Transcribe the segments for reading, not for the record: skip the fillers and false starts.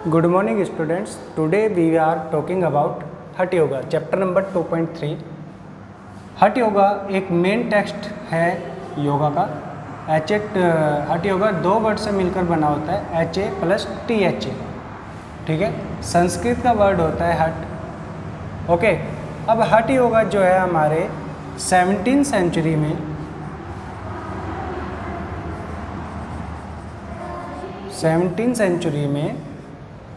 Good morning students. Today we are talking about हठ yoga chapter number 2.3। हठ योगा एक main text है योगा का। हठ योगा दो वर्ड से मिलकर बना होता है, HA + THA। ठीक है, संस्कृत का वर्ड होता है हठ। ओके, अब हठ योगा जो है हमारे 17वीं सेंचुरी में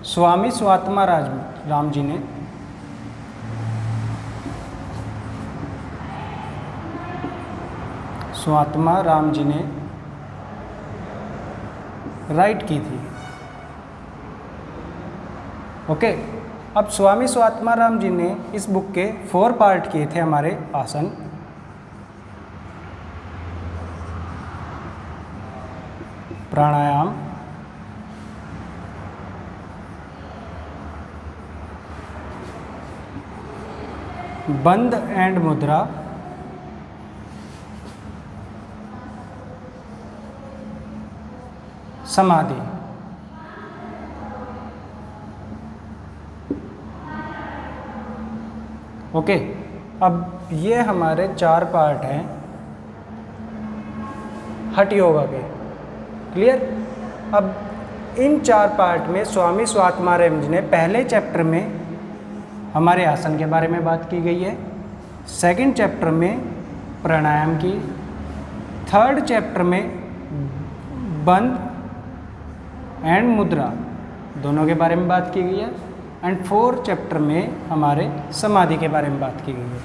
स्वामी स्वात्मा राम जी ने राइट की थी। ओके, अब स्वामी स्वात्मा राम जी ने इस बुक के 4 पार्ट किए थे हमारे आसन। प्राणायाम, बंद एंड मुद्रा, समाधि। ओके, अब ये हमारे 4 पार्ट हैं हठ योगा के। क्लियर? अब इन 4 पार्ट में स्वामी स्वात्मा राम जी ने पहले चैप्टर में हमारे आसन के बारे में बात की गई है, सेकंड चैप्टर में प्राणायाम की, थर्ड चैप्टर में बंद एंड मुद्रा दोनों के बारे में बात की गई है, एंड 4th चैप्टर में हमारे समाधि के बारे में बात की गई है।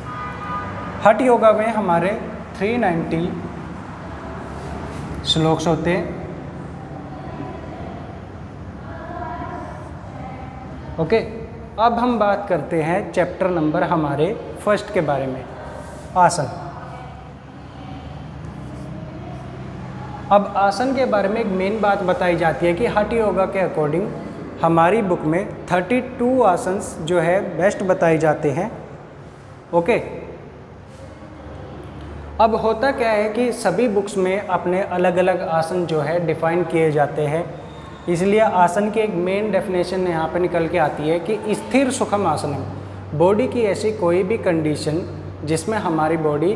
हठ योगा में हमारे 390 श्लोक्स होते हैं। ओके, अब हम बात करते हैं चैप्टर नंबर हमारे 1 के बारे में, आसन। अब आसन के बारे में एक मेन बात बताई जाती है कि हठ योगा के अकॉर्डिंग हमारी बुक में 32 आसन्स जो है बेस्ट बताए जाते हैं। ओके, अब होता क्या है कि सभी बुक्स में अपने अलग अलग आसन जो है डिफाइन किए जाते हैं, इसलिए आसन की एक मेन डेफिनेशन यहाँ पर निकल के आती है कि स्थिर सुखम आसनम। बॉडी की ऐसी कोई भी कंडीशन जिसमें हमारी बॉडी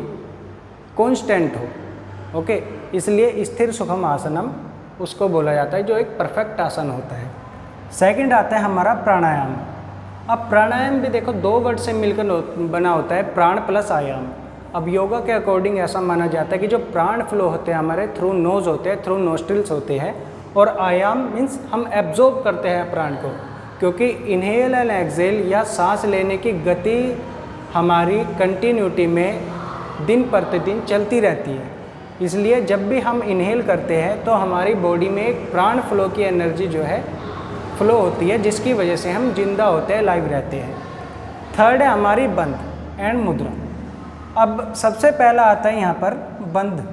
कांस्टेंट हो। ओके, इसलिए स्थिर सुखम आसनम उसको बोला जाता है, जो एक परफेक्ट आसन होता है। सेकंड आता है हमारा प्राणायाम। अब प्राणायाम भी देखो 2 वर्ड से मिलकर बना होता है, प्राण प्लस आयाम। अब योगा के अकॉर्डिंग ऐसा माना जाता है कि जो प्राण फ्लो होते हैं हमारे थ्रू नोज होते हैं, थ्रू नोस्ट्रिल्स होते हैं, और आयाम मीन्स हम एब्जॉर्ब करते हैं प्राण को, क्योंकि इनहेल एंड एक्सेल या सांस लेने की गति हमारी कंटिन्यूटी में दिन प्रतिदिन चलती रहती है। इसलिए जब भी हम इनहेल करते हैं तो हमारी बॉडी में एक प्राण फ्लो की एनर्जी जो है फ्लो होती है, जिसकी वजह से हम जिंदा होते हैं, लाइव रहते हैं। थर्ड है हमारी बंद एंड मुद्रा। अब सबसे पहला आता है यहाँ पर बंद।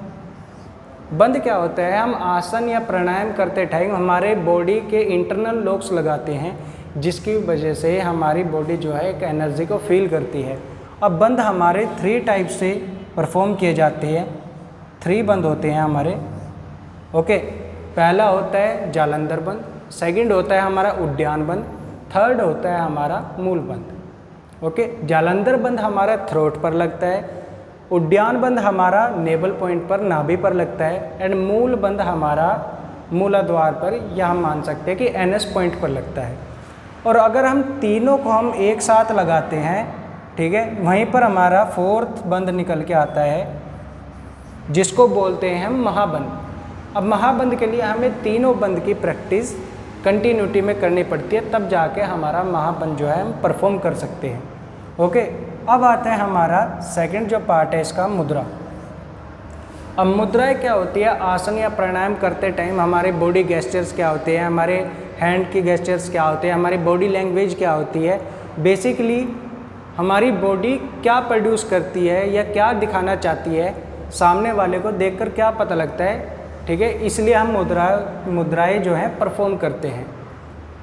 बंद क्या होता है? हम आसन या प्राणायाम करते टाइम हमारे बॉडी के इंटरनल लॉक्स लगाते हैं, जिसकी वजह से हमारी बॉडी जो है एक एनर्जी को फील करती है। अब बंद हमारे 3 टाइप से परफॉर्म किए जाते हैं। 3 बंद होते हैं हमारे। ओके, पहला होता है जालंधर बंद, सेकंड होता है हमारा उद्यान बंद, थर्ड होता है हमारा मूल बंद। ओके, जालंधर बंद हमारा थ्रोट पर लगता है, उद्यान बंद हमारा नेवल पॉइंट पर, नाभि पर लगता है, एंड मूल बंद हमारा मूलाधार पर, या हम मान सकते हैं कि NS पॉइंट पर लगता है। और अगर हम तीनों को हम एक साथ लगाते हैं, ठीक है, वहीं पर हमारा 4th बंद निकल के आता है, जिसको बोलते हैं हम महाबंद। अब महाबंद के लिए हमें तीनों बंद की प्रैक्टिस कंटिन्यूटी में करनी पड़ती है, तब जाके हमारा महाबंद जो है हम परफॉर्म कर सकते हैं। ओके, अब आता है हमारा सेकंड जो पार्ट है इसका, मुद्रा। अब मुद्राएं क्या होती है? आसन या प्राणायाम करते टाइम हमारे बॉडी गेस्चर्स क्या होते हैं, हमारे हैंड की गेस्चर्स क्या होते हैं, हमारी बॉडी लैंग्वेज क्या होती है, बेसिकली हमारी बॉडी क्या प्रोड्यूस करती है या क्या दिखाना चाहती है, सामने वाले को देखकर क्या पता लगता है। ठीक है, इसलिए हम मुद्राएं जो है परफॉर्म करते हैं।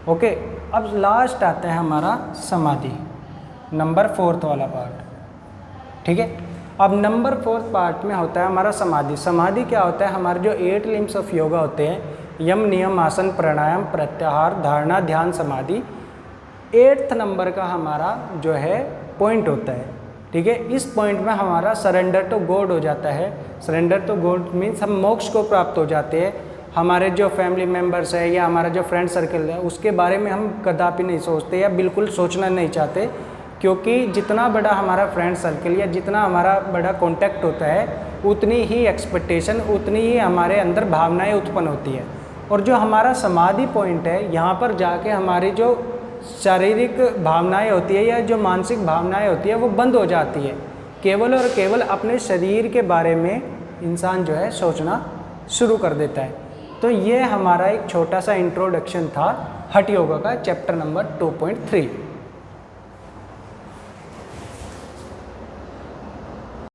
ओके, अब लास्ट आता है हमारा समाधि, नंबर 4th वाला पार्ट। ठीक है, अब नंबर 4th पार्ट में होता है हमारा समाधि। समाधि क्या होता है? हमारे जो 8 लिम्स ऑफ योगा होते हैं, यम नियम आसन प्राणायाम प्रत्याहार धारणा ध्यान समाधि 8th नंबर का हमारा जो है पॉइंट होता है। ठीक है, इस पॉइंट में हमारा सरेंडर टू गॉड हो जाता है। सरेंडर टू गॉड मीन्स हम मोक्ष को प्राप्त हो जाते हैं। हमारे जो फैमिली मेम्बर्स है या हमारा जो फ्रेंड सर्कल है उसके बारे में हम कदापि नहीं सोचते या बिल्कुल सोचना नहीं चाहते, क्योंकि जितना बड़ा हमारा फ्रेंड सर्कल या जितना हमारा बड़ा कॉन्टैक्ट होता है उतनी ही एक्सपेक्टेशन, उतनी ही हमारे अंदर भावनाएं उत्पन्न होती है। और जो हमारा समाधि पॉइंट है, यहाँ पर जाके हमारी जो शारीरिक भावनाएं होती है या जो मानसिक भावनाएं होती है वो बंद हो जाती है। केवल और केवल अपने शरीर के बारे में इंसान जो है सोचना शुरू कर देता है। तो ये हमारा एक छोटा सा इंट्रोडक्शन था हठ योगा का चैप्टर नंबर 2.3।